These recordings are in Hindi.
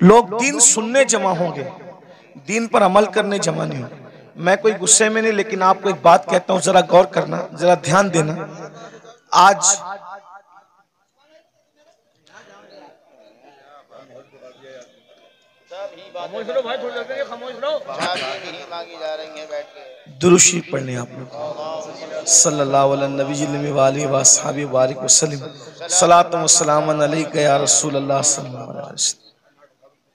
लोग दीन सुनने जमा होंगे, दीन पर अमल करने जमा नहीं होंगे। मैं कोई गुस्से में नहीं, लेकिन आपको एक बात कहता हूं, जरा गौर करना, जरा ध्यान देना। आज दुरूशी पढ़ने आप लोग सल्लल्लाहु अलैहि वसल्लम सलातु व सलाम अलैका या रसूल अल्लाह सल्लल्लाहु अलैहि वसल्लम।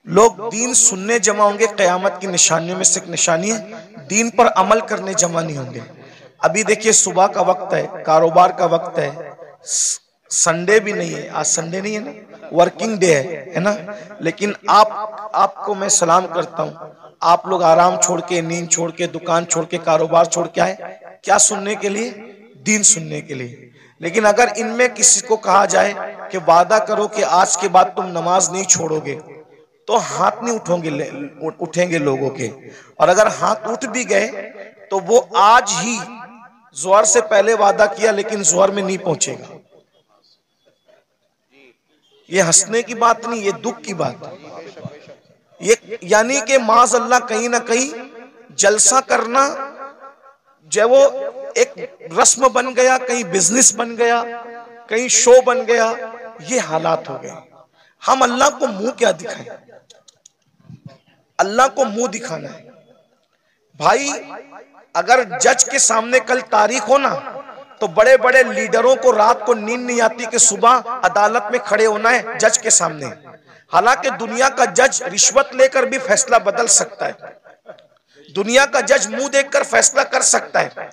लोग दीन सुनने जमा होंगे, क़यामत की निशानियों में से एक निशानी है, दीन पर अमल करने जमा नहीं होंगे। अभी देखिए सुबह का वक्त है, कारोबार का वक्त है, संडे भी नहीं है, आज संडे नहीं है ना, वर्किंग डे है ना। लेकिन आपको मैं सलाम करता हूँ, आप लोग आराम छोड़ के, नींद छोड़ के, दुकान छोड़ के, कारोबार छोड़ के आए, क्या सुनने के लिए? दीन सुनने के लिए। लेकिन अगर इनमें किसी को कहा जाए कि वादा करो कि आज के बाद तुम नमाज नहीं छोड़ोगे, तो हाथ नहीं उठेंगे लोगों के। और अगर हाथ उठ भी गए तो वो आज ही ज़ोहर से पहले वादा किया, लेकिन ज़ोहर में नहीं पहुंचेगा। ये हंसने की बात नहीं, ये दुख की बात है। ये यानी कि माज़ अल्लाह कहीं ना कहीं जलसा करना जो वो एक रस्म बन गया, कहीं बिजनेस बन गया, कहीं शो बन गया, ये हालात हो गए। हम अल्लाह को मुंह क्या दिखाएं? अल्लाह को मुंह दिखाना है भाई। अगर जज के सामने कल तारीख हो ना, तो बड़े बड़े लीडरों को रात को नींद नहीं आती कि सुबह अदालत में खड़े होना है जज के सामने। हालांकि दुनिया का जज रिश्वत लेकर भी फैसला बदल सकता है, दुनिया का जज मुंह देखकर फैसला कर सकता है,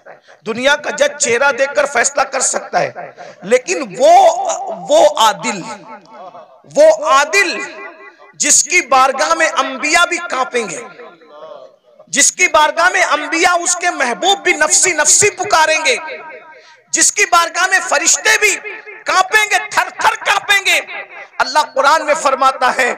दुनिया का जज चेहरा देखकर फैसला कर सकता है, लेकिन वो आदिल जिसकी बारगाह में अंबिया भी कांपेंगे, जिसकी बारगाह में अंबिया उसके महबूब भी नफ्सी नफ्सी पुकारेंगे, जिसकी बारगाह में फरिश्ते भी कांपेंगे, थर थर कांपेंगे। अल्लाह कुरान में फरमाता है,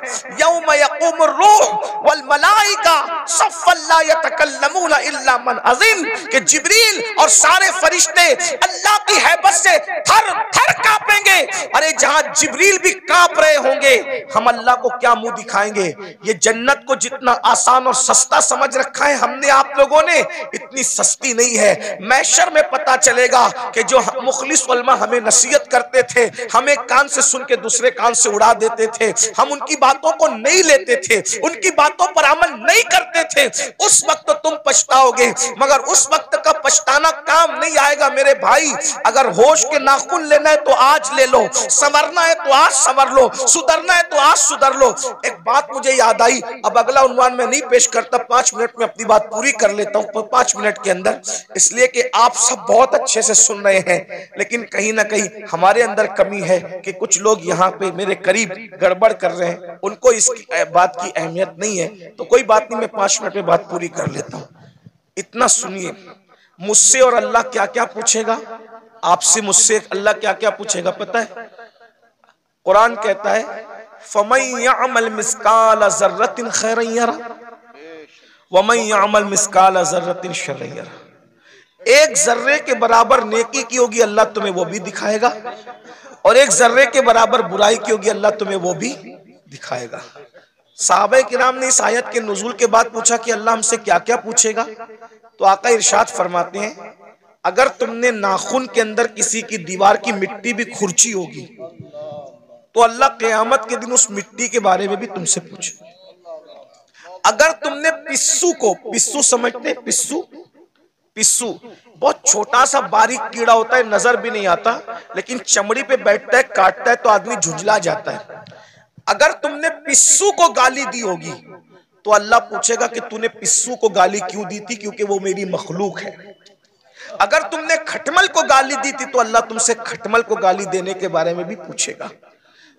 यौम यक़ूमुर रूह वल मलाइका सफ़्फ़न ला यतकल्लमूना इल्ला मन अज़िन, कि जिब्रील और सारे फरिश्ते अल्लाह की हैबत से थर थर कांपेंगे। अरे जहां जिब्रील भी कांप रहे होंगे, हम अल्लाह को क्या मुंह दिखाएंगे? ये जन्नत को जितना आसान और सस्ता समझ रखा है हमने, आप लोगों ने, इतनी सस्ती नहीं है। महशर में पता चलेगा कि जो मुखलिस उलमा हमें नसीहत करते थे, हमें कान से सुन के दूसरे कान से उड़ा देते थे, हम उनकी बातों को नहीं लेते थे, उनकी बातों पर अमल नहीं करते थे, उस वक्त तो तुम पछताओगे, मगर उस वक्त का पछताना काम नहीं आएगा मेरे भाई। अगर होश के नाखून लेना है तो आज ले लो, संवरना है तो आज संवर लो, सुधरना है तो आज सुधर लो। एक बात मुझे याद आई, अब अगला उन्वान में नहीं पेश करता, 5 मिनट में अपनी बात पूरी कर लेता हूं, 5 मिनट के अंदर, इसलिए कि आप सब बहुत अच्छे से सुन रहे हैं, लेकिन कहीं ना कहीं हमारे अंदर कमी है कि कुछ लोग यहाँ पे मेरे करीब गड़बड़ कर रहे हैं, उनको इस बात की अहमियत नहीं है। तो कोई बात नहीं, मैं 5 मिनट में बात पूरी कर लेता हूँ। इतना सुनिए, मुझसे और अल्लाह क्या क्या पूछेगा, आपसे मुझसे अल्लाह क्या क्या पूछेगा पता है? कुरान कहता है, फमन यअमल मिस्काल ज़र्रतिन खैरन यरा वमन यअमल मिस्काल ज़र्रतिन शर्रन यरा। एक जर्रे के बराबर नेकी की होगी, अल्लाह तुम्हें वो भी दिखाएगा, और एक जर्रे के बराबर बुराई की होगी, अल्लाह तुम्हें वो भी दिखाएगा। सहाबा किराम ने इस आयत के नुज़ूल के बाद पूछा कि अल्लाह हमसे क्या क्या पूछेगा, तो आका इरशाद फरमाते हैं, अगर तुमने नाखून के अंदर किसी की दीवार की मिट्टी भी खुरची होगी, तो अल्लाह क़यामत के दिन उस मिट्टी के बारे में भी तुमसे पूछे। अगर तुमने पिस्सू समझते, पिस्सू बहुत छोटा सा बारीक कीड़ा होता है, नजर भी नहीं आता, लेकिन चमड़ी पे बैठता है, काटता है तो आदमी झुंझला जाता है। अगर तुमने पिस्सू को गाली दी होगी, तो अल्लाह पूछेगा कि तूने पिस्सू को गाली क्यों दी थी, क्योंकि वो मेरी मखलूक है। अगर तुमने खटमल को गाली दी थी, तो अल्लाह तुमसे खटमल को गाली देने के बारे में भी पूछेगा।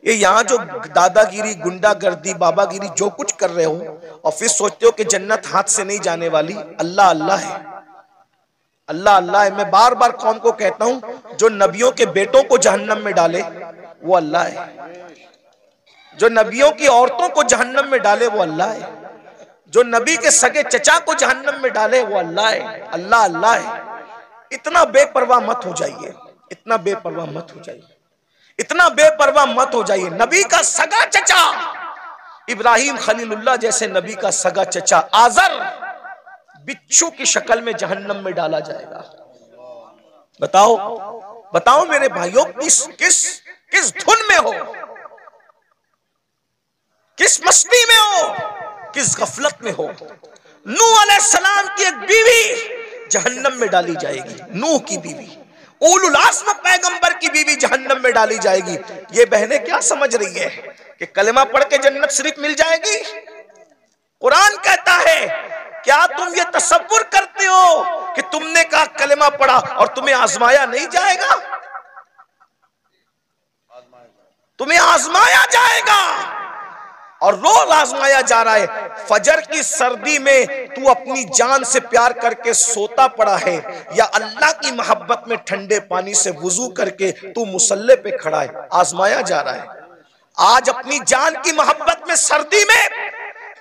ये यहाँ जो दादागिरी, गुंडागर्दी, बाबागिरी जो कुछ कर रहे हो, और फिर सोचते हो कि जन्नत हाथ से नहीं जाने वाली, अल्लाह अल्लाह है, अल्लाह अल्लाह है। मैं बार बार कौम को कहता हूं, जो नबियों के बेटों को जहन्नम में डाले वो अल्लाह है, जो नबियों की औरतों को जहन्नम में डाले वो अल्लाह है, जो नबी के सगे चचा को जहन्नम में डाले वो अल्लाह है। अल्लाह अल्लाह है। इतना बेपरवाह मत हो जाइए, इतना बेपरवाह मत हो जाइए, इतना बेपरवाह मत हो जाइए। नबी का सगा चचा इब्राहिम खलीलुल्लाह जैसे नबी का सगा चचा आजर बिच्छू की शक्ल में जहन्नम में डाला जाएगा। बताओ बताओ मेरे भाइयों, किस किस किस धुन में हो, किस मस्ती में हो, किस गफलत में हो। नूह अलैहिस्सलाम की एक बीवी जहन्नम में डाली जाएगी, नूह की बीवी, उलुल आज़्म पैगंबर की बीवी जहन्नम में डाली जाएगी। ये बहनें क्या समझ रही है कि कलमा पढ़ के जन्नत शरीफ मिल जाएगी? कुरान कहता है, क्या तुम ये तसव्वुर करते हो कि तुमने कहा कलमा पढ़ा और तुम्हें आजमाया नहीं जाएगा? तुम्हें आजमाया जाएगा और रोज आजमाया जा रहा है। फजर की सर्दी में तू अपनी जान से प्यार करके सोता पड़ा है या अल्लाह की मोहब्बत में ठंडे पानी से वुजू करके तू मुसल्ले पे खड़ा है, आजमाया जा रहा है। आज अपनी जान की मोहब्बत में सर्दी में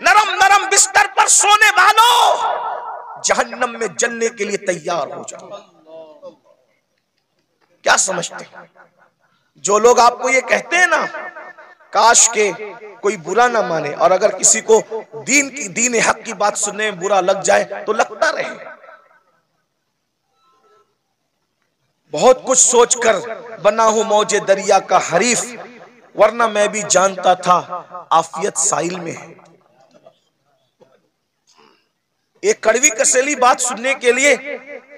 नरम नरम बिस्तर पर सोने वालों, जहन्नम में जलने के लिए तैयार हो जाओ। क्या समझते हैं? जो लोग आपको ये कहते हैं ना, काश के कोई बुरा ना माने, और अगर किसी को दीन हक की बात सुनने में बुरा लग जाए तो लगता रहे। बहुत कुछ सोचकर बना हूं मौजे दरिया का हरीफ, वरना मैं भी जानता था आफियत साहिल में है। एक कड़वी कसेली बात सुनने के लिए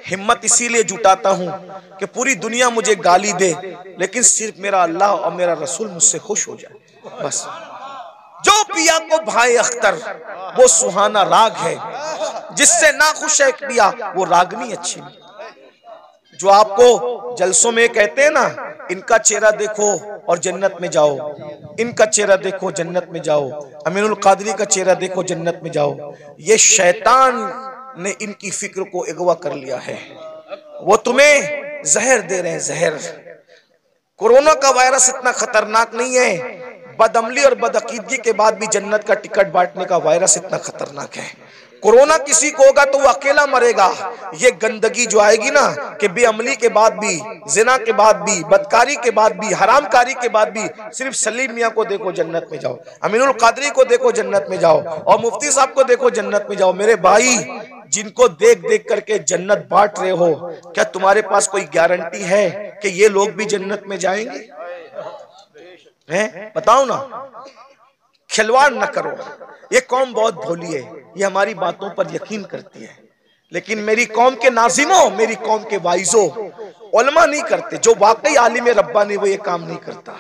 हिम्मत इसीलिए जुटाता हूं कि पूरी दुनिया मुझे गाली दे, लेकिन सिर्फ मेरा अल्लाह और मेरा रसूल मुझसे खुश हो जाए, बस। जो पिया को भाई अख्तर वो सुहाना राग है, जिससे ना खुश है पिया वो रागनी अच्छी नहीं। जो आपको जलसों में कहते हैं ना, इनका चेहरा देखो और जन्नत में जाओ, इनका चेहरा देखो जन्नत में जाओ, अमीनुल कादरी का चेहरा देखो जन्नत में जाओ, ये शैतान ने इनकी फिक्र को अगवा कर लिया है। वो तुम्हें जहर दे रहे हैं, जहर। कोरोना का वायरस इतना खतरनाक नहीं है, बदअमली और बदअकीदगी के बाद भी जन्नत का टिकट बांटने का वायरस इतना खतरनाक है। कोरोना किसी को होगा तो वो अकेला मरेगा। ये गंदगी जो आएगी ना, कि बेअमली के बाद भी, जिना के बाद भी, बदकारी के बाद भी, हरामकारी के बाद भी, सिर्फ सलीम मियां को देखो जन्नत में जाओ, अमीनुल कादरी को देखो जन्नत में जाओ, और मुफ्ती साहब को देखो जन्नत में जाओ। मेरे भाई, जिनको देख देख करके जन्नत बांट रहे हो, क्या तुम्हारे पास कोई गारंटी है कि ये लोग भी जन्नत में जाएंगे? हैं? बताओ ना। खिलवाड़ न करो। ये कौम बहुत भोली है, ये हमारी बातों पर यकीन करती है, लेकिन मेरी कौम के नाजिमों, मेरी कौम के वाइजों, उलमा नहीं करते। जो वाकई आलिम रब्बानी वो ये काम नहीं करता।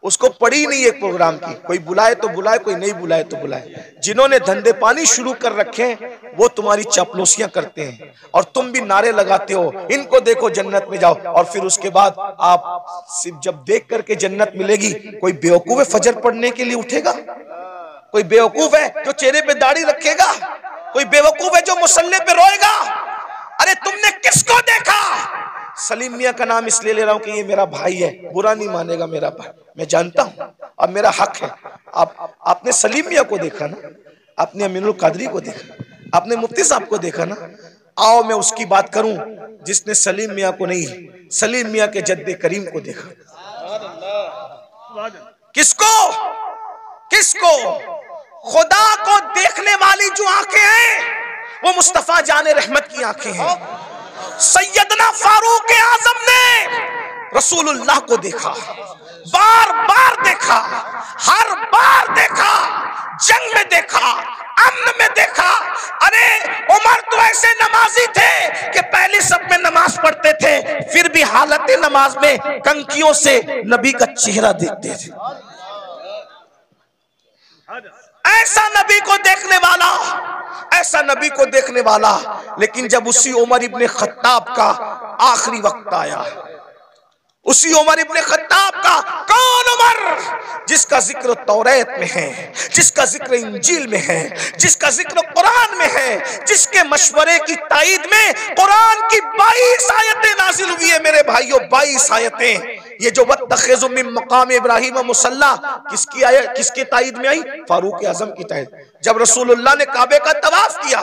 उसको पड़ी नहीं एक प्रोग्राम की, कोई बुलाए तो बुलाए, कोई नहीं बुलाए तो बुलाए। जिन्होंने धंधे पानी शुरू कर रखे हैं वो तुम्हारी चापलूसियां करते हैं, और तुम भी नारे लगाते हो इनको देखो जन्नत में जाओ, और फिर उसके बाद आप सिर्फ जब देख करके जन्नत मिलेगी, कोई बेवकूफ है फजर पढ़ने के लिए उठेगा? कोई बेवकूफ है जो चेहरे पे दाढ़ी रखेगा? कोई बेवकूफ है जो मुसल्ले पे रोएगा? अरे तुमने किसको देखा? सलीम मियां का नाम इसलिए ले रहा हूं कि ये मेरा भाई है, बुरा नहीं मानेगा मेरा भाई, मैं जानता हूं, अब मेरा हक है। आपने सलीम मियां को देखा ना, आपने अमीनुल कादरी को देखा, आपने मुफ्ती साहब को देखा ना। आओ मैं उसकी बात करूं जिसने सलीम मियां को नहीं, सलीम मियां के जद्दे करीम को देखा। किसको? किसको? खुदा को देखने वाली जो आंखें हैं वो मुस्तफा जाने रहमत की आंखें हैं। सैयदना फारूक आजम ने रसूलुल्लाह को देखा, बार बार देखा, हर बार देखा, जंग में देखा, अम्न में देखा। अरे उमर तो ऐसे नमाजी थे कि पहली सब में नमाज पढ़ते थे, फिर भी हालत नमाज में कंकियों से नबी का चेहरा देखते थे। ऐसा नबी को देखने वाला, ऐसा नबी को देखने वाला। लेकिन जब उसी उमर इब्ने खत्ताब का आखिरी वक्त आया, उसी उमर इब्ने खत्ताब का, कौन उमर? जिसका जिक्र तौरात में है, जिसका जिक्र इंजील में है, जिसका जिक्र कुरान में है, जिसके मशवरे की ताईद में कुरान की 22 आयतें नाजिल हुई है। मेरे भाइयों, 22 आयतें। ये जो वत्तखिज़ु मिन मकाम इब्राहीम मुसल्ला किसकी आयत, किसकी ताईद में आई? फारूक आजम की ताईद। जब रसूलुल्लाह ने काबे का तवाफ किया,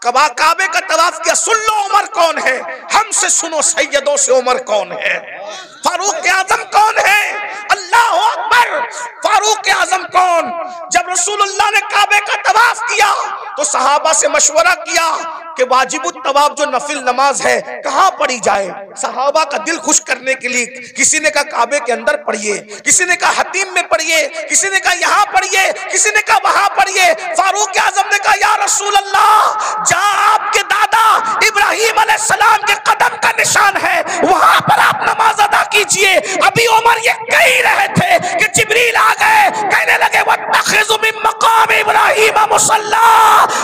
काबे का तवाफ किया, सुन लो उमर कौन है, हमसे सुनो सैयदों से उमर कौन है, फारूक आजम कौन है। अल्लाह अल्लाहु अकबर। फारूक आजम कौन? जब रसूलुल्लाह ने काबे का तवाफ किया तो सहाबा से मशवरा किया कि वाजिबुत तवाफ जो नफिल नमाज है कहां पढ़ी जाए। सहाबा का दिल खुश करने के लिए किसी ने कहा काबे के अंदर पढ़िए, किसी ने कहा हतीम में पढ़िए, किसी ने कहा यहां पढ़िए, किसी ने कहा वहां पढ़िए। फारूक आजम ने कहा या रसूल अल्लाह, जहां आपके दादा इब्राहिम अलैहिस्सलाम के कदम का निशान है वहां पर आप नमाज अदा कीजिए। अभी उमर ये कह ही रहे थे कि जिब्रील आ गए, कहने लगे वत्तखिज़ु मिन मक़ाम इब्राहिम मुसल्ला,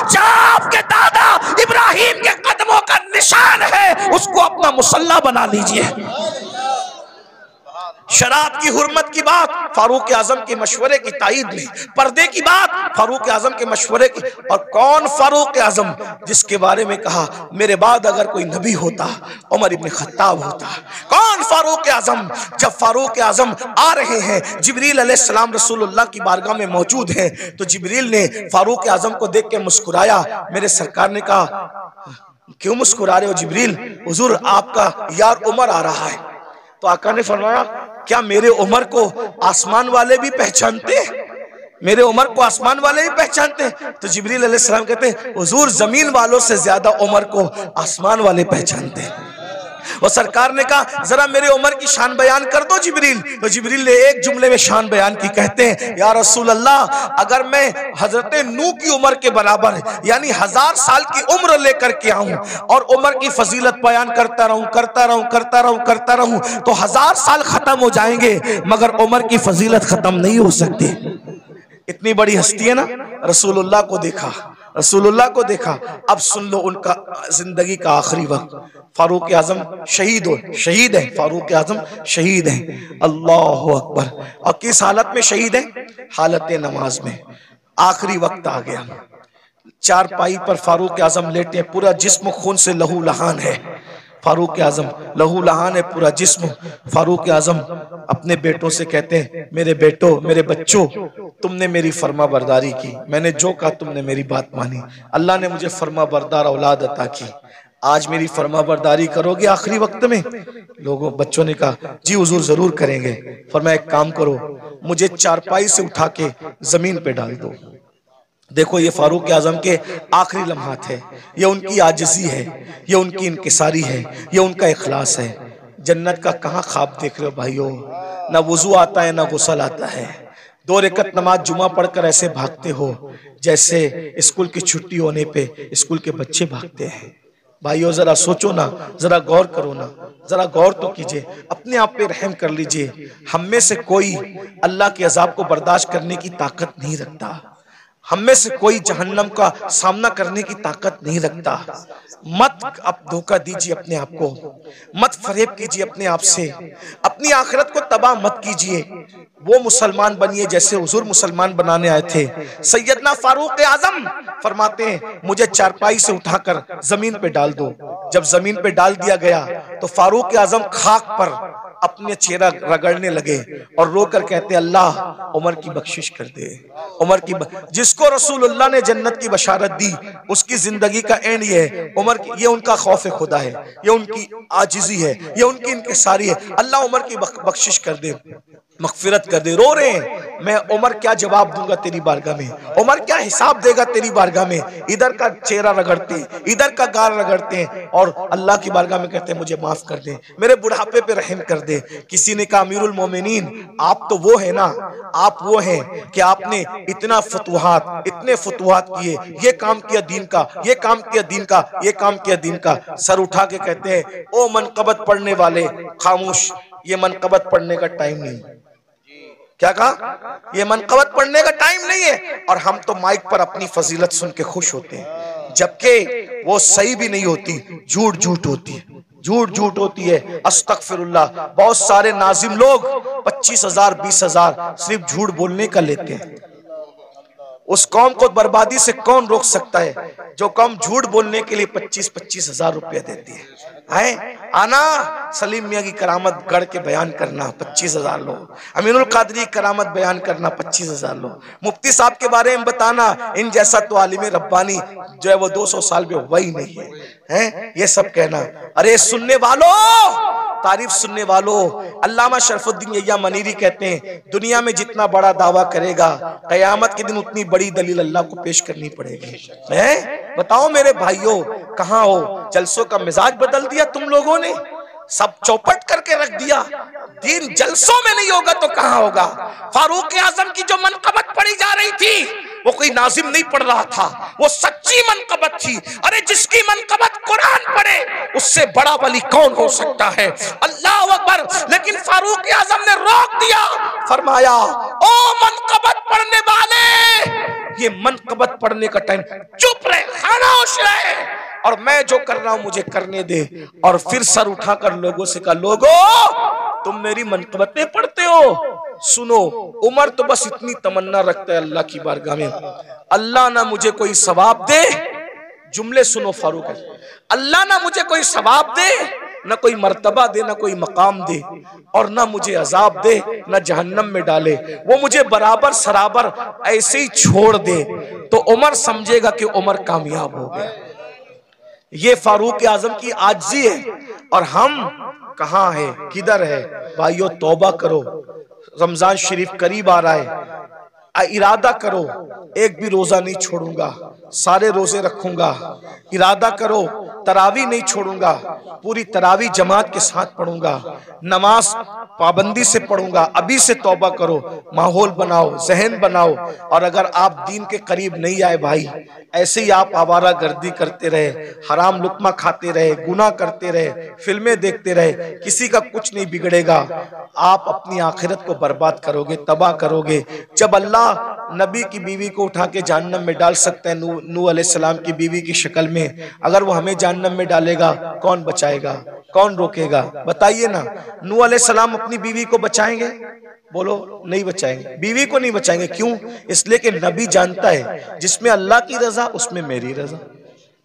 जहां आपके दादा इब्राहिम के कदमों का निशान है उसको अपना मुसल्ला बना लीजिए। शराब की हुर्मत की बात फारूक आजम के मशवरे की ताईद में, पर्दे की बात फारूक आजम के मशवरे की। और कौन फारूक आजम जिसके बारे में कहा मेरे बाद अगर कोई नबी होता उमर इब्न खत्ताब होता। कौन फारूक आजम? जब फारूक आजम आ रहे हैं, जिब्रील अलैहिस्सलाम रसूलुल्लाह की बारगाह में मौजूद हैं, तो जिब्रील ने फारूक आजम को देख के मुस्कुराया। मेरे सरकार ने कहा क्यों मुस्कुरा रहे हो जिब्रील? हुजूर आपका यार उमर आ रहा है। तो आका ने फरमाया क्या मेरे उमर को आसमान वाले भी पहचानते? मेरे उमर को आसमान वाले भी पहचानते? तो जिब्रील अलैहिस्सलाम कहते हैं हुजूर जमीन वालों से ज्यादा उमर को आसमान वाले पहचानते हैं। और सरकार ने कहा जरा मेरे उमर की शान बयान कर दो जिब्रील। तो जिब्रील ने एक जुमले में शान बयान की। कहते हैं या रसूल अल्लाह, अगर मैं हजरत नूह की उम्र के बराबर यानी 1000 साल की उम्र लेकर के आऊं और उम्र की फजीलत बयान करता रहूं तो 1000 साल खत्म हो जाएंगे मगर उम्र की फजीलत खत्म नहीं हो सकती। इतनी बड़ी हस्ती है ना। रसूलुल्लाह को देखा, रसूलुल्लाह को देखा। अब सुन लो उनका जिंदगी का आखिरी वक्त। फारूक आजम शहीद है, फारूक आजम शहीद है। अल्लाहु अकबर। और किस हालत में शहीद है? हालत नमाज में। आखिरी वक्त आ गया, चारपाई पर फारूक आजम लेटे, पूरा जिस्म खून से लहू लहान है। फारूक आजम लहू लहान है पूरा जिस्म। फारूक आजम अपने बेटों से कहते हैं मेरे बेटो, मेरे बच्चों, तुमने मेरी फर्मा बरदारी की, मैंने जो कहा तुमने मेरी बात मानी, अल्लाह ने मुझे फर्मा बरदार औलाद अता की, आज मेरी फर्मा बरदारी करोगे आखिरी वक्त में? लोगों बच्चों ने कहा जी हुजूर जरूर करेंगे। फरमाया एक काम करो, मुझे चारपाई से उठा के जमीन पे डाल दो। देखो ये फारूक आजम के आखिरी लम्हात है, ये उनकी आजिज़ी है, ये उनकी इनकिसारी है, ये उनका इखलास है। जन्नत का कहाँ ख्वाब देख रहे हो भाइयों? ना वुजू आता है ना गुस्ल आता है। 2 रकअत नमाज जुमा पढ़कर ऐसे भागते हो जैसे स्कूल की छुट्टी होने पे स्कूल के बच्चे भागते हैं। भाइयों जरा सोचो ना, जरा गौर करो ना, जरा गौर तो कीजिए, अपने आप पे रहम कर लीजिए। हम में से कोई अल्लाह के अजाब को बर्दाश्त करने की ताकत नहीं रखता, हम में से कोई जहन्नम का सामना करने की ताकत नहीं रखता। मत अब धोखा दीजिए अपने आप को, मत फरेब कीजिए अपने आप से, अपनी आखिरत को तबाह मत कीजिए। वो मुसलमान बनिए जैसे हुजूर मुसलमान बनाने आए थे। सैयदना फारूक आजम फरमाते हैं मुझे चारपाई से उठाकर जमीन पे डाल दो। जब जमीन पे डाल दिया गया तो फारूक आजम खाक पर अपने चेहरा रगड़ने लगे और रोकर कहते अल्लाह उमर की बख्शिश कर दे। उमर की जिसको रसूलुल्लाह ने जन्नत की बशारत दी उसकी जिंदगी का एंड ये है। उमर की ये उनका खौफ खुदा है, ये उनकी आजिज़ी है, ये उनकी इनकिसारी है। अल्लाह उमर की बख्शिश कर दे, मगफिरत कर दे। रो रहे हैं, मैं उमर क्या जवाब दूंगा तेरी बारगाह में, उमर क्या हिसाब देगा तेरी बारगाह में। इधर का चेहरा रगड़ते, इधर का गाल रगड़ते हैं और अल्लाह की बारगाह में कहते हैं मुझे माफ कर दे, मेरे बुढ़ापे पे रहम कर दे। किसी ने कहा अमीरुल मोमिनीन आप तो वो है ना, आप वो हैं कि आपने इतना फतुहात, इतने फतुहात किए, ये काम किया दीन का, ये काम किया दीन का, ये काम किया दीन का। सर उठा के कहते हैं ओ मनकबत पढ़ने वाले खामोश, ये मनकबत पढ़ने का टाइम नहीं। क्या कहा? ये मनकबत पढ़ने का टाइम नहीं है। और हम तो माइक पर अपनी फजीलत सुन के खुश होते हैं, जबकि वो सही भी नहीं होती, झूठ झूठ होती है, झूठ झूठ होती है। अस्तगफिरुल्लाह। बहुत सारे नाजिम लोग 25,000 20,000 सिर्फ झूठ बोलने का लेते हैं। उस कौम को बर्बादी से कौन रोक सकता है जो कौम झूठ बोलने के लिए 25,000 रुपया देती है? आना सलीम मियाँ की करामत गढ़ के बयान करना 25,000 लोग, अमीनुल कादरी की करामत बयान करना 25,000 लोग, मुफ्ती साहब के बारे में बताना, इन जैसा तो आलिम रब्बानी जो है वो 200 साल में वही नहीं है, ये सब कहना। अरे सुनने वालों, तारीफ सुनने वालों, अल्लामा शरफुद्दीन यहिया मनीरी कहते हैं दुनिया में जितना बड़ा दावा करेगा कयामत के दिन उतनी बड़ी दलील अल्लाह को पेश करनी पड़ेगी। बताओ मेरे भाइयों, कहाँ हो? जलसों का मिजाज बदल दिया तुम लोगों ने, सब चौपट करके रख दिया। दीन जलसों में नहीं होगा तो कहाँ होगा? फारूक आजम की जो मनकबत पढ़ी जा रही थी वो कोई नाजिम नहीं पढ़ रहा था, वो सच्ची मनकबत थी। अरे जिसकी मनकबत कुरान पढ़े उससे बड़ा वली कौन हो सकता है? अल्लाह अकबर। लेकिन फारूक आजम ने रोक दिया, फरमाया ओ मनकबत पढ़ने वाले, ये मनकबत पढ़ने का टाइम, चुप रहे, खामोश रहे, और मैं जो कर रहा हूं मुझे करने दे। और फिर सर उठाकर लोगों से कहा, लोगों तुम मेरी मनकबतें पढ़ते हो? सुनो, उमर तो बस इतनी तमन्ना रखता है अल्लाह की बारगाह में, अल्लाह ना मुझे कोई सवाब दे, जुमले सुनो फारूक, अल्लाह ना मुझे कोई सवाब दे, ना कोई मर्तबा दे, ना कोई मकाम दे, और ना मुझे अजाब दे, ना जहन्नम में डाले, वो मुझे बराबर सराबर ऐसे ही छोड़ दे, तो उमर समझेगा कि उमर कामयाब हो गया। ये फारूक आजम की आजिज़ी है। और हम कहाँ है, किधर है? भाइयों तौबा करो, रमजान शरीफ करीब आ रहा है, इरादा करो एक भी रोजा नहीं छोड़ूंगा, सारे रोजे रखूंगा, इरादा करो तरावी नहीं छोड़ूंगा, पूरी तरावी जमात के साथ पढ़ूंगा, नमाज पाबंदी से पढ़ूंगा। अभी से तौबा करो, माहौल बनाओ, जहन बनाओ। और अगर आप दीन के करीब नहीं आए भाई, ऐसे ही आप आवारा गर्दी करते रहे, हराम लुकमा खाते रहे, गुनाह करते रहे, फिल्में देखते रहे, किसी का कुछ नहीं बिगड़ेगा, आप अपनी आखिरत को बर्बाद करोगे, तबाह करोगे। जब अल्लाह नबी की बीवी को उठा के जहन्नम में डाल सकता है, नूह अलैहिस्सलाम की बीवी की शक्ल में, अगर वो हमें जहन्नम में डालेगा कौन बचाएगा, कौन रोकेगा? बताइए ना। नूह अलैहिस्सलाम अपनी बीवी को बचाएंगे? बोलो नहीं बचाएंगे, बीवी को नहीं बचाएंगे। क्यों? इसलिए कि नबी जानता है जिसमें अल्लाह की रजा उसमें मेरी रजा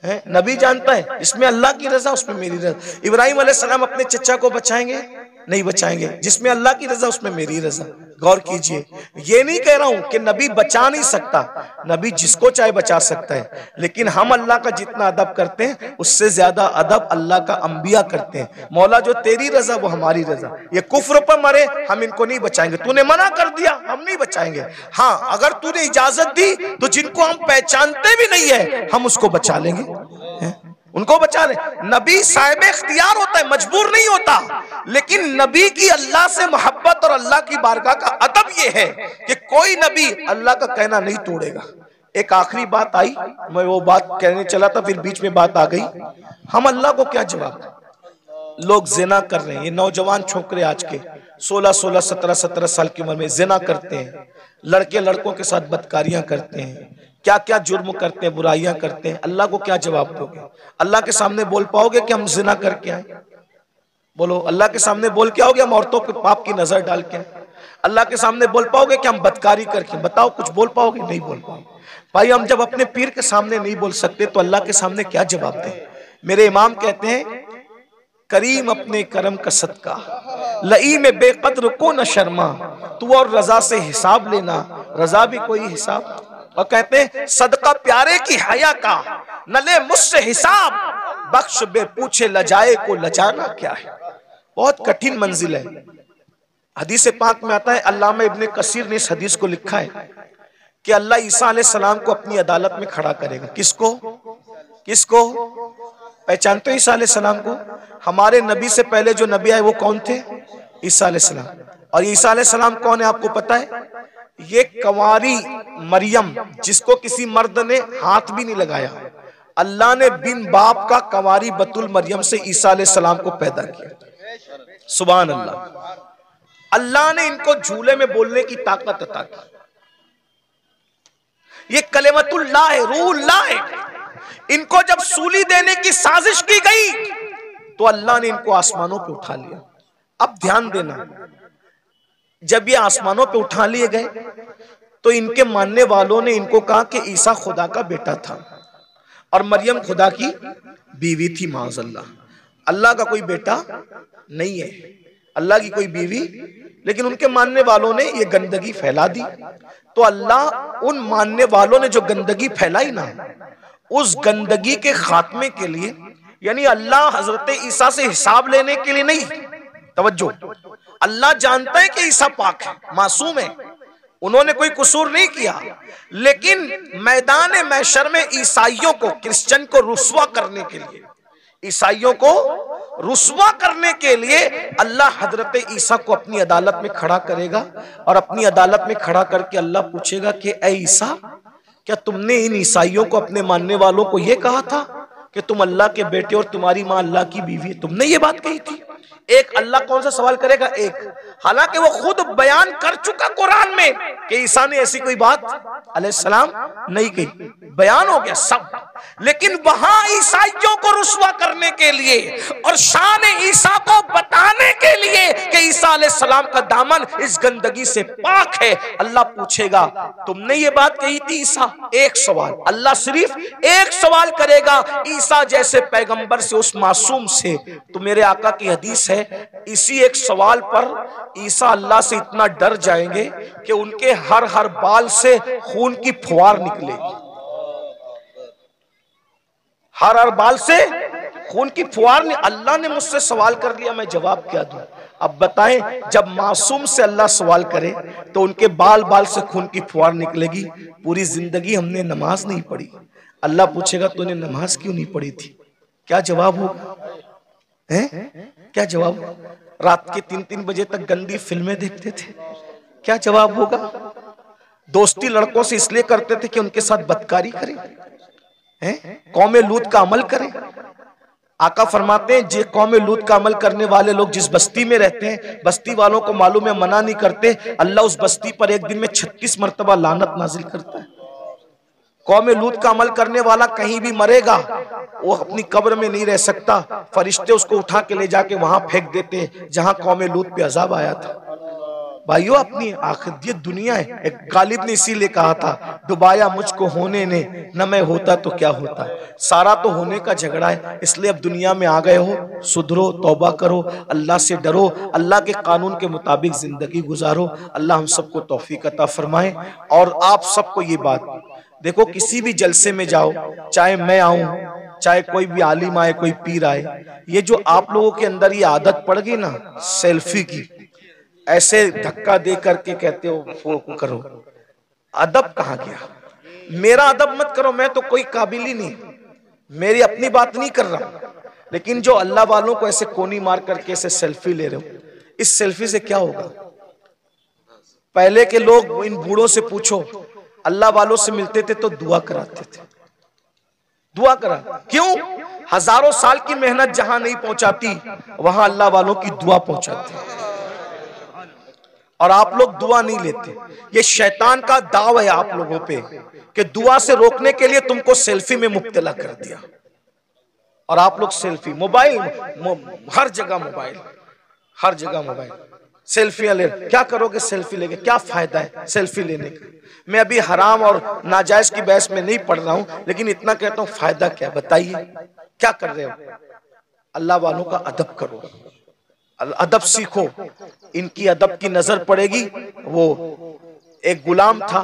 है। नबी जानता है इसमें अल्लाह की रजा उसमें मेरी रजा। इब्राहिम अलैहिस्सलाम अपने चचा को बचाएंगे? नहीं बचाएंगे, जिसमें अल्लाह की रजा उसमें मेरी रजा। गौर कीजिए, ये नहीं कह रहा हूं कि नबी बचा नहीं सकता, नबी जिसको चाहे बचा सकता है, लेकिन हम अल्लाह का जितना अदब करते हैं उससे ज्यादा अदब अल्लाह का अंबिया करते हैं। मौला जो तेरी रजा वो हमारी रजा। ये कुफ्र पर मरे हम इनको नहीं बचाएंगे, तूने मना कर दिया हम नहीं बचाएंगे। हाँ, अगर तूने इजाजत दी तो जिनको हम पहचानते भी नहीं है हम उसको बचा लेंगे, उनको बचा ले। नबी साहिब इख्तियार होता है, मजबूर नहीं होता, लेकिन नबी की अल्लाह से मोहब्बत और अल्लाह की बारगाह का अदब यह है कि कोई नबी अल्लाह का कहना नहीं तोड़ेगा। एक आखिरी बात आई, मैं वो बात कहने चला था, फिर बीच में बात आ गई। हम अल्लाह को क्या जवाब दें? लोग जिना कर रहे हैं, ये नौजवान छोकरे आज के 16-16, 17-17 साल की उम्र में जिना करते हैं, लड़के लड़कों के साथ बदकारियां करते हैं, क्या क्या जुर्म करते हैं, बुराइयां करते हैं। अल्लाह को क्या जवाब दोगे? अल्लाह के सामने बोल पाओगे कि हम जिना करके आए? बोलो, अल्लाह के सामने बोल के आओगे हम औरतों के पाप की नजर डाल के? अल्लाह के सामने बोल पाओगे कि हम बदकारी करके? बताओ, कुछ बोल पाओगे? नहीं बोल पाओगे। भाई हम जब अपने पीर के सामने नहीं बोल सकते तो अल्लाह के सामने क्या जवाब दें? मेरे इमाम कहते हैं, करीम अपने करम का सदका, लई में बेकद्र को न शर्मा, तू और रजा से हिसाब लेना, रजा भी कोई हिसाब। और कहते हैं, सदका प्यारे की हया का, न ले मुझसे हिसाब, बख्श बे पूछे लजाए को लजाना क्या है। बहुत कठिन मंजिल है। हदीस पाक में आता है, अल्लामा इब्ने कसीर ने इस हदीस को लिखा है कि अल्लाह ईसा अलैहिस्सलाम को अपनी अदालत में खड़ा करेगा। किसको? किसको? पहचानते हो ईसा अलैहिस्सलाम को? हमारे नबी से पहले जो नबी आए वो कौन थे? ईसा अलैहिस्सलाम। और ईसा अलैहिस्सलाम कौन है आपको पता है? ये कंवारी मरियम, जिसको किसी मर्द ने हाथ भी नहीं लगाया, अल्लाह ने बिन बाप का कंवारी बतुल मरियम से ईसा अलैहिस्सलाम को पैदा किया। सुभान अल्लाह। अल्लाह ने इनको झूले में बोलने की ताकत अता की। ये कलेमतुल्लाह है, रूहुल्लाह है। इनको जब सूली देने की साजिश की गई तो अल्लाह ने इनको आसमानों पे उठा लिया। अब ध्यान देना, जब ये आसमानों पे उठा लिए गए तो इनके मानने वालों ने इनको कहा कि ईसा खुदा का बेटा था और मरियम खुदा की बीवी थी, माज़अल्लाह। अल्लाह का कोई बेटा नहीं है, अल्लाह की कोई बीवी, लेकिन उनके मानने वालों ने ये गंदगी फैला दी। तो अल्लाह उन मानने वालों ने जो गंदगी फैलाई ना, उस गंदगी के खात्मे के लिए, यानी अल्लाह हजरत ईसा से हिसाब लेने के लिए नहीं, तवज्जो, अल्लाह जानता है कि ईसा पाक है, मासूम है, उन्होंने कोई कसूर नहीं किया, लेकिन मैदान महशर में ईसाइयों को, क्रिश्चियन को रुस्वा करने के लिए, ईसाइयों को रुस्वा करने के लिए अल्लाह हजरत ईसा को अपनी अदालत में खड़ा करेगा, और अपनी अदालत में खड़ा करके अल्लाह पूछेगा कि ऐ ईसा, क्या तुमने इन ईसाइयों को, अपने मानने वालों को यह कहा था कि तुम अल्लाह के बेटे और तुम्हारी मां अल्लाह की बीवी है? तुमने ये बात कही थी? एक अल्लाह कौन सा सवाल करेगा? एक, हालांकि वो खुद बयान कर चुका कुरान में कि ईसा ने ऐसी कोई बात अलैहिस्सलाम नहीं कही, बयान हो गया सब, लेकिन वहां ईसाइयों को रुस्वा करने के लिए और शान ईसा को बताने के लिए कि ईसा अलैहिस्सलाम का दामन इस गंदगी से पाक है, अल्लाह पूछेगा तुमने ये बात कही थी ईसा? एक सवाल, अल्लाह सिर्फ एक सवाल करेगा ईसा जैसे पैगंबर से, उस मासूम से। तो मेरे आका की हदीस है, इसी एक सवाल पर ईसा अल्लाह से इतना डर जाएंगे कि उनके हर बाल से खून की फुहार निकलेगी, हर बाल से खून की फुहार। अल्लाह ने मुझसे सवाल कर लिया, मैं जवाब क्या दूं? अब बताएं, जब मासूम से अल्लाह सवाल करे तो उनके बाल बाल से खून की फुहार निकलेगी। पूरी जिंदगी हमने नमाज नहीं पढ़ी, अल्लाह पूछेगा तूने नमाज क्यों नहीं पढ़ी थी? क्या जवाब होगा? क्या जवाब? रात के 3-3 बजे तक गंदी फिल्में देखते थे, क्या जवाब होगा? दोस्ती लड़कों से इसलिए करते थे कि उनके साथ बदकारी करें, कौमे लूत का अमल करें। आका फरमाते हैं, जे कौमे लूत का अमल करने वाले लोग जिस बस्ती में रहते हैं, बस्ती वालों को मालूम है, मना नहीं करते, अल्लाह उस बस्ती पर एक दिन में 36 मरतबा लानत नाजिल करता है। कौमे लूत का अमल करने वाला कहीं भी मरेगा, वो अपनी कब्र में नहीं रह सकता, फरिश्ते उसको उठा के ले जाके वहां फेंक देते जहां कौमे लूत पे अजाब आया था। भाइयों, अपनी आखिर ये दुनिया है। एक गालिब ने इसीलिए कहा था, डुबाया मुझको होने ने, न मैं होता तो क्या होता। सारा तो होने का झगड़ा है, इसलिए अब दुनिया में आ गए हो, सुधरो, तौबा करो, अल्लाह से डरो, अल्लाह के कानून के मुताबिक जिंदगी गुजारो। अल्लाह हम सबको तौफीक अता फरमाए। और आप सबको ये बात देखो, किसी भी जलसे में जाओ, चाहे मैं आऊं, चाहे कोई भी आलिम आए, कोई पीर आए, ये जो आप लोगों के अंदर ये आदत पड़ गई ना सेल्फी की, ऐसे धक्का दे करके कहते हो फोटो करो, अदब कहाँ गया? मेरा अदब मत करो, मैं तो कोई काबिल ही नहीं, मेरी अपनी बात नहीं कर रहा, लेकिन जो अल्लाह वालों को ऐसे कोनी मार करके ऐसे सेल्फी ले रहे हो, इस सेल्फी से क्या होगा? पहले के लोग, इन बूढ़ों से पूछो, अल्लाह वालों से मिलते थे तो दुआ कराते थे, दुआ करा, क्यों? हजारों साल की मेहनत जहां नहीं पहुंचाती, वहां अल्लाह वालों की दुआ पहुंचाती। और आप लोग दुआ नहीं लेते, ये शैतान का दाव है आप लोगों पे कि दुआ से रोकने के लिए तुमको सेल्फी में मुब्तला कर दिया। और आप लोग सेल्फी, मोबाइल, हर जगह मोबाइल, हर जगह मोबाइल, सेल्फियां ले। क्या करोगे सेल्फी लेके? क्या फायदा है सेल्फी लेने का? मैं अभी हराम और नाजायज की बहस में नहीं पढ़ रहा हूं, लेकिन इतना कहता हूं, फायदा क्या? बताइए, क्या कर रहे हो? अल्लाह वालों का अदब करो, अदब सीखो। इनकी अदब की नजर पड़ेगी। वो एक गुलाम था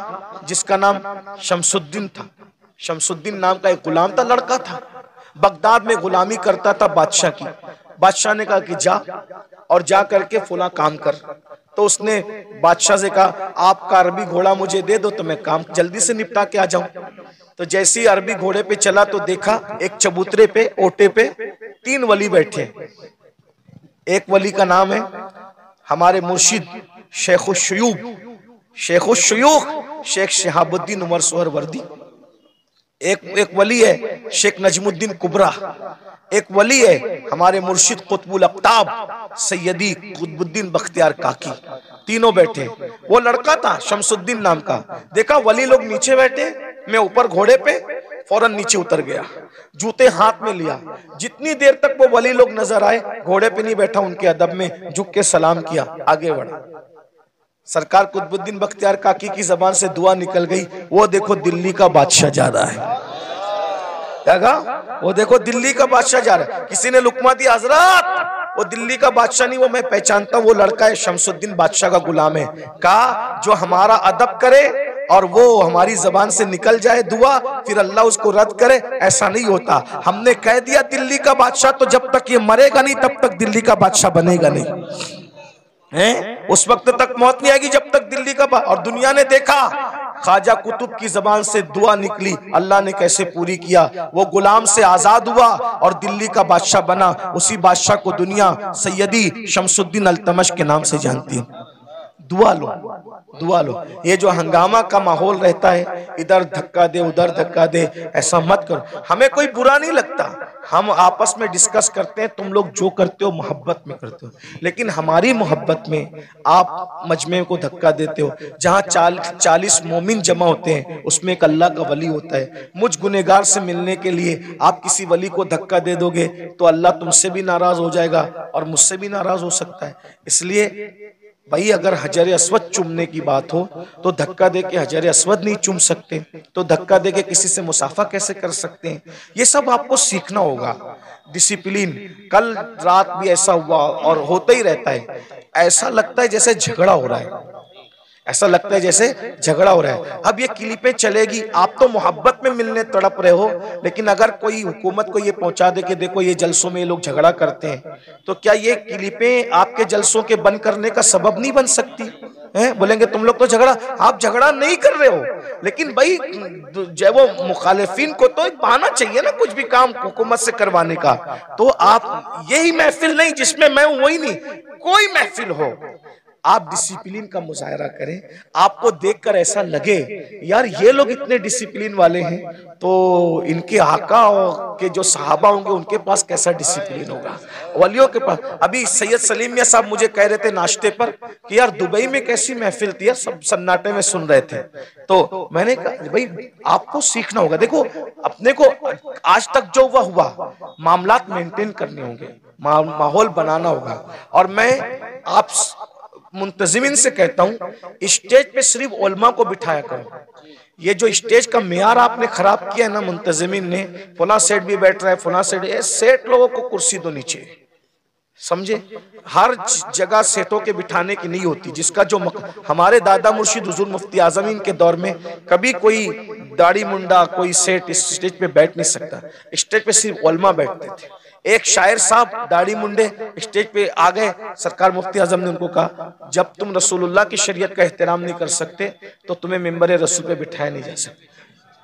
जिसका नाम शमसुद्दीन था, शमसुद्दीन नाम का एक गुलाम था, लड़का था, बगदाद में गुलामी करता था बादशाह की। बादशाह ने कहा कि जा और जा करके फुला काम कर। तो उसने बादशाह से कहा, आपका अरबी घोड़ा मुझे दे दो तो मैं काम जल्दी से निपटा के आ जाऊं। तो जैसे ही अरबी घोड़े पे चला तो देखा एक चबूतरे पे, ओटे पे 3 वली बैठे। एक वली का नाम है हमारे मुर्शिद शेखुश्शयूख शेख शहाबुद्दीन उमर सोहरवर्दी। एक वली है शेख नजमुद्दीन कुबरा। एक वली है हमारे मुर्शिद कुतुबुल अक्ताब सैयदी कुतुबुद्दीन बख्तियार काकी। तीनों बैठे। वो लड़का था शमसुद्दीन नाम का। देखा वली लोग नीचे बैठे, मैं ऊपर घोड़े पे, फौरन नीचे उतर गया, जूते हाथ में लिया। जितनी देर तक वो वली लोग नजर आए, घोड़े पे नहीं बैठा, उनके अदब में झुक के सलाम किया, आगे बढ़ा। सरकार कुतुबुद्दीन बख्तियार काकी की जबान से दुआ निकल गई, वो देखो दिल्ली का बादशाह जा रहा है। क्या कहा? वो देखो दिल्ली का बादशाह जा रहा है, किसी ने लुकमा दिया, हजरत वो दिल्ली का बादशाह नहीं, वो मैं पहचानता हूं, वो लड़का है शमसुद्दीन बादशाह का गुलाम है। कहा जो हमारा अदब करे और वो हमारी जबान से निकल जाए दुआ, फिर अल्लाह उसको रद्द करे, ऐसा नहीं होता। हमने कह दिया दिल्ली का बादशाह, तो जब तक ये मरेगा नहीं तब तक दिल्ली का बादशाह बनेगा नहीं है। उस वक्त तक मौत नहीं आएगी जब तक दिल्ली का और दुनिया ने देखा ख्वाजा कुतुब की जबान से दुआ निकली, अल्लाह ने कैसे पूरी किया, वो गुलाम से आजाद हुआ और दिल्ली का बादशाह बना। उसी बादशाह को दुनिया सैयदी शमसुद्दीन अल्तमश के नाम से जानती है। दुआ लो, दुआ लो। ये जो हंगामा का माहौल रहता है, इधर धक्का दे उधर धक्का दे, ऐसा मत करो। हमें कोई बुरा नहीं लगता, हम आपस में डिस्कस करते हैं, तुम लोग जो करते हो मोहब्बत में करते हो, लेकिन हमारी मोहब्बत में आप मजमे को धक्का देते हो। जहाँ 40 मोमिन जमा होते हैं उसमें एक अल्लाह का वली होता है। मुझ गुनेगार से मिलने के लिए आप किसी वली को धक्का दे दोगे तो अल्लाह तुमसे भी नाराज हो जाएगा और मुझसे भी नाराज हो सकता है। इसलिए भाई अगर हजर अस्वद चूमने की बात हो तो धक्का दे के हजर अस्वद नहीं चूम सकते, तो धक्का दे के किसी से मुसाफा कैसे कर सकते हैं? ये सब आपको सीखना होगा। डिसिप्लिन। कल रात भी ऐसा हुआ और होता ही रहता है, ऐसा लगता है जैसे झगड़ा हो रहा है, ऐसा लगता है जैसे झगड़ा हो रहा है। अब ये क्लिपें चलेगी, आप तो मोहब्बत में मिलने तड़प रहे हो, लेकिन अगर कोई हुकूमत को ये पहुंचा दे कि देखो ये जलसों में ये लोग झगड़ा करते हैं, तो क्या ये क्लिपें आपके जलसों के बंद करने का सबब नहीं बन सकती हैं? बोलेंगे तुम लोग तो झगड़ा, आप झगड़ा नहीं कर रहे हो, लेकिन भाई जो वो मुखालिफिन को तो एक बहाना चाहिए ना कुछ भी काम हुकूमत से करवाने का। तो आप यही महफिल नहीं जिसमें मैं हूं, वही नहीं, कोई महफिल हो आप डिसिप्लिन का मुजाहरा करें, आपको देखकर ऐसा लगे यार ये लोग इतने डिसिप्लिन वाले हैं, तो इनके आका के जो सहाबा होंगे उनके पास कैसा डिसिप्लिन होगा, वलियों के पास। अभी सैयद सलीम मियां साहब मुझे कह रहे थे नाश्ते पर कि यार दुबई में कैसी महफिल थी यार, सब सन्नाटे में सुन रहे थे। तो मैंने कहा भाई आपको सीखना होगा। देखो अपने को आज तक जो हुआ मामलात मेंटेन करने होंगे, माहौल बनाना होगा। और मैं आप मुंतजिमिन से कहता हूं स्टेज पे सिर्फ उलमा को बिठाया करो। ये जो स्टेज का मेयार आपने खराब किया है ना मुंतजिमिन ने, फला सेठ भी बैठ रहा है, फला सेठ लोगों को कुर्सी दो नीचे, समझे? हर जगह सेठों के बिठाने की नहीं होती। जिसका जो हमारे दादा मुर्शिद हुजूर मुफ्ती आजम इनके दौर में कभी कोई दाढ़ी मुंडा कोई सेठ इस स्टेज पे बैठ नहीं सकता, स्टेज पे सिर्फ उलमा बैठते थे। एक शायर साहब दाढ़ी मुंडे स्टेज पे आ गए, सरकार मुफ्ती आजम ने उनको कहा जब तुम रसूलुल्लाह की शरीयत का एहतराम नहीं कर सकते तो तुम्हें मिंबर रसूल पे बिठाया नहीं जा सकता।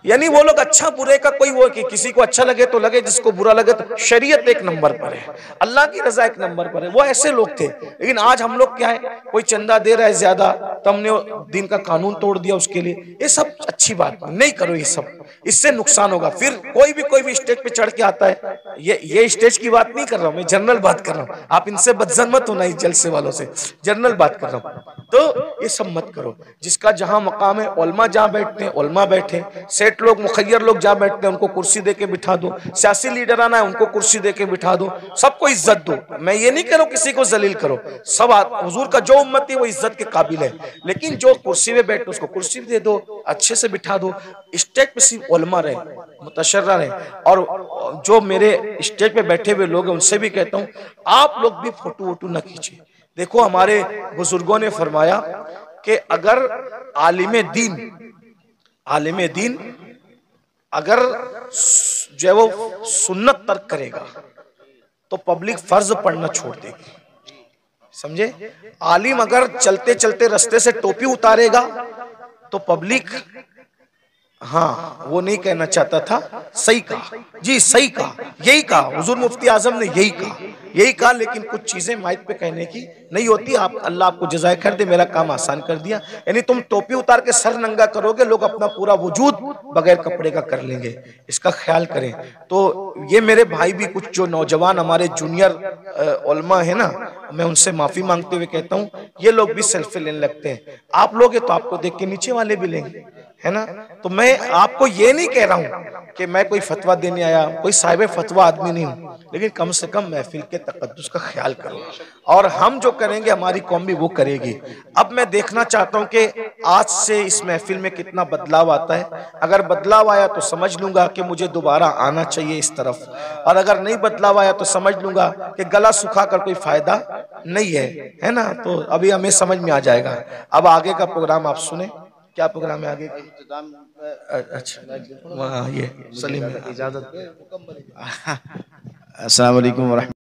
यानी वो लोग अच्छा बुरे का कोई वो कि किसी को अच्छा लगे तो लगे, जिसको बुरा लगे तो शरीयत एक नंबर पर है, अल्लाह की रजा एक नंबर पर है, वो ऐसे लोग थे। लेकिन आज हम लोग क्या है, कोई चंदा दे रहा है ज्यादा तो हमने दिन का कानून तोड़ दिया उसके लिए। ये सब अच्छी बात नहीं करो, ये सब इससे नुकसान होगा। फिर कोई भी स्टेज पे चढ़ के आता है, ये स्टेज की बात नहीं कर रहा हूं मैं, जनरल बात कर रहा हूँ, आप इनसे बदजन मत होना इस जलसे वालों से, जनरल बात कर रहा हूँ। तो ये सब मत करो, जिसका जहां मकाम है उलमा जहां बैठते हैं उलमा बैठे, सेठ लोग मुखय्यर लोग जहां बैठते हैं उनको कुर्सी देके बिठा दो, सियासी लीडर आना है उनको कुर्सी देके बिठा दो, सबको इज्जत दो। मैं ये नहीं कह रहा हूं किसी को जलील करो, सब हुजूर का जो उम्मत है वो इज्जत के काबिल है, लेकिन जो कुर्सी में बैठे उसको कुर्सी दे दो, अच्छे से बिठा दो। स्टेज पे सिर्फ उलमा रहे, मुतशर्रा रहे। और जो मेरे स्टेज पे बैठे हुए लोग हैं उनसे भी कहता हूं आप लोग भी फोटो वोटो न खींचे। देखो हमारे बुजुर्गों ने फरमाया कि अगर आलिम दीन अगर जो है वो सुन्नत तर्क करेगा तो पब्लिक फर्ज पढ़ना छोड़ देगी, समझे? आलिम अगर चलते चलते रास्ते से टोपी उतारेगा तो पब्लिक, हाँ वो नहीं कहना चाहता था, सही कहा जी, सही कहा, यही कहा हुजूर मुफ्ती आजम ने, यही कहा, लेकिन कुछ चीजें माइक पे कहने की नहीं होती। आप अल्लाह आपको जज़ाए खैर दे, मेरा काम आसान कर दिया। यानी तुम टोपी उतार के सर नंगा करोगे, लोग अपना पूरा वजूद बगैर कपड़े का कर लेंगे, इसका ख्याल करें। तो ये मेरे भाई भी कुछ जो नौजवान हमारे जूनियर उलमा है ना, मैं उनसे माफी मांगते हुए कहता हूँ ये लोग भी सेल्फी लेने लगते हैं। आप लोग तो आपको देख के नीचे वाले भी लेंगे, है ना? तो मैं आपको ये नहीं कह रहा हूं कि मैं कोई फतवा देने आया, कोई साहिब फतवा आदमी नहीं हूं, लेकिन कम से कम महफिल के तकद्दुस का ख्याल करो, और हम जो करेंगे हमारी कौम भी वो करेगी। अब मैं देखना चाहता हूं कि आज से इस महफिल में कितना बदलाव आता है। अगर बदलाव आया तो समझ लूंगा कि मुझे दोबारा आना चाहिए इस तरफ, और अगर नहीं बदलाव आया तो समझ लूंगा कि गला सुखा कर कोई फायदा नहीं है ना। तो अभी हमें समझ में आ जाएगा। अब आगे का प्रोग्राम आप सुने। क्या प्रोग्राम है आगे? अच्छा, वहाँ ये सलीम इजाजत। अस्सलाम वालेकुम।